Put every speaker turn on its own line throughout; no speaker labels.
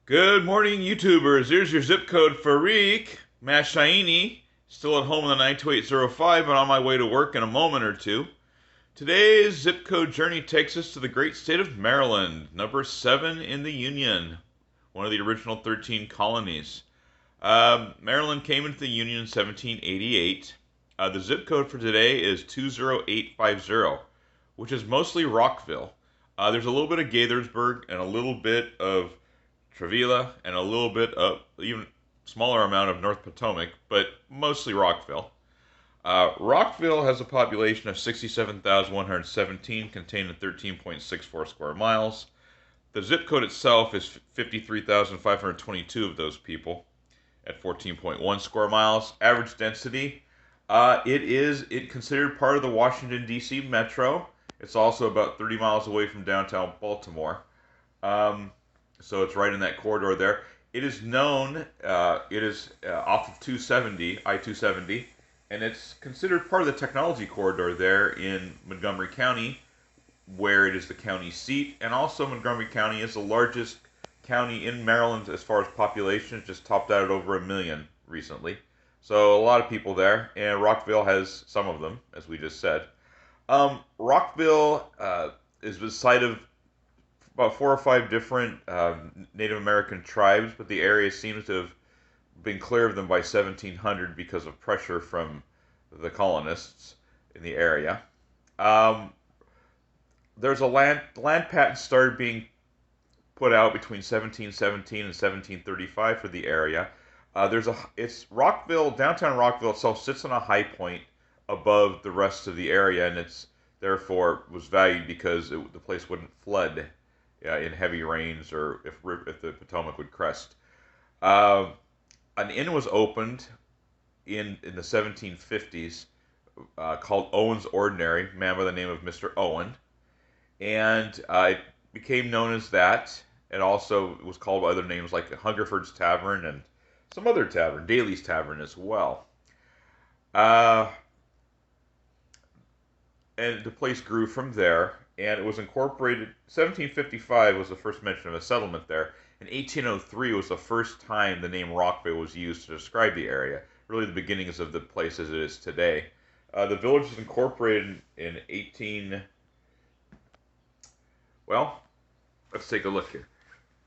Good morning, YouTubers. Here's your zip code for Reek. Matt Shaini, still at home in the 92805 and on my way to work in a moment or two. Today's zip code journey takes us to the great state of Maryland, number 7 in the Union, one of the original 13 colonies. Maryland came into the Union in 1788. The zip code for today is 20850, which is mostly Rockville. There's a little bit of Gaithersburg and a little bit of Trevila, and a little bit of even smaller amount of North Potomac, but mostly Rockville. Rockville has a population of 67,117, contained in 13.64 square miles. The zip code itself is 53,522 of those people at 14.1 square miles. Average density, it considered part of the Washington, D.C. metro. It's also about 30 miles away from downtown Baltimore. So it's right in that corridor there. It is known, it is off of 270, I-270, and it's considered part of the technology corridor there in Montgomery County, where it is the county seat, and also Montgomery County is the largest county in Maryland as far as population. It just topped out at over 1 million recently. So a lot of people there, and Rockville has some of them, as we just said. Rockville is the site of about 4 or 5 different Native American tribes, but the area seems to have been clear of them by 1700 because of pressure from the colonists in the area. There's a land patent started being put out between 1717 and 1735 for the area. It's Rockville, downtown Rockville itself sits on a high point above the rest of the area, and it's therefore was valued because the place wouldn't flood in heavy rains or if the Potomac would crest. An inn was opened in the 1750s called Owen's Ordinary, man by the name of Mr. Owen, and it became known as that. It also was called by other names like Hungerford's Tavern and some other tavern, Daly's Tavern as well. And the place grew from there, and it was incorporated. 1755 was the first mention of a settlement there, and 1803 was the first time the name Rockville was used to describe the area, really the beginnings of the place as it is today. The village was incorporated in 18... Well, let's take a look here.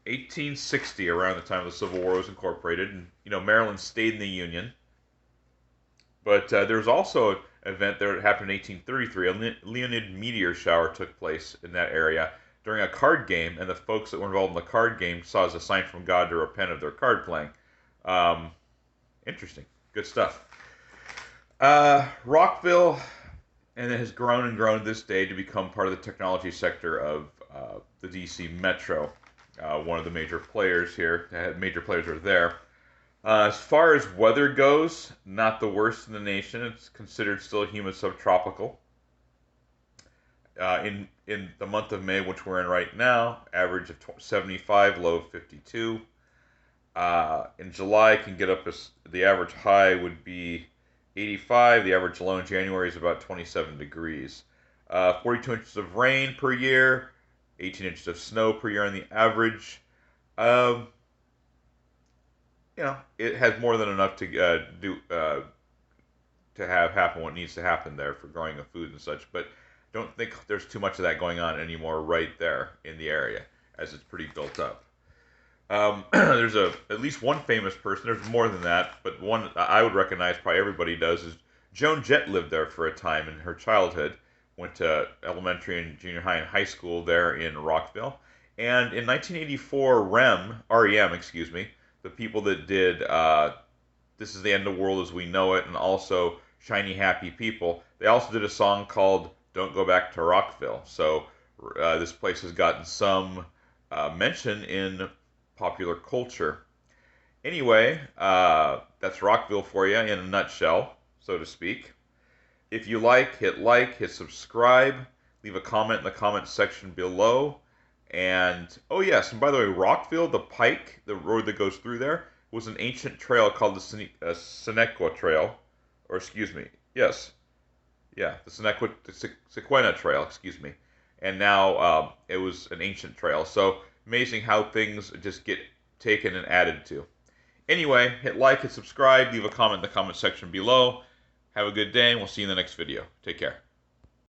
1860, around the time of the Civil War, was incorporated, and Maryland stayed in the Union. But there was also an event there that happened in 1833. A Leonid meteor shower took place in that area during a card game, and the folks that were involved in the card game saw as a sign from God to repent of their card playing. Interesting. Good stuff. Rockville, and it has grown and grown this day to become part of the technology sector of the D.C. metro. One of the major players here, major players are there. As far as weather goes, not the worst in the nation. It's considered still humid subtropical. In the month of May, which we're in right now, average of 75, low of 52. In July, it can get up as the average high would be 85. The average low in January is about 27 degrees. 42 inches of rain per year, 18 inches of snow per year on the average. It has more than enough to to have happen what needs to happen there for growing of food and such. But don't think there's too much of that going on anymore right there in the area, as it's pretty built up. There's at least one famous person. There's more than that, but one I would recognize, probably everybody does, is Joan Jett lived there for a time in her childhood. Went to elementary and junior high and high school there in Rockville. And in 1984, REM, excuse me, the people that did This Is the End of the World as We Know It, and also Shiny Happy People, they also did a song called Don't Go Back to Rockville. So this place has gotten some mention in popular culture. Anyway, that's Rockville for you in a nutshell, so to speak. If you like, hit subscribe, leave a comment in the comment section below. And, oh yes, and by the way, Rockville, the Pike, the road that goes through there, was an ancient trail called the Seneca Trail. Or, excuse me, yes. Yeah, the Sequena Trail, excuse me. And now it was an ancient trail. So, amazing how things just get taken and added to. Anyway, hit like, hit subscribe, leave a comment in the comment section below. Have a good day, and we'll see you in the next video. Take care.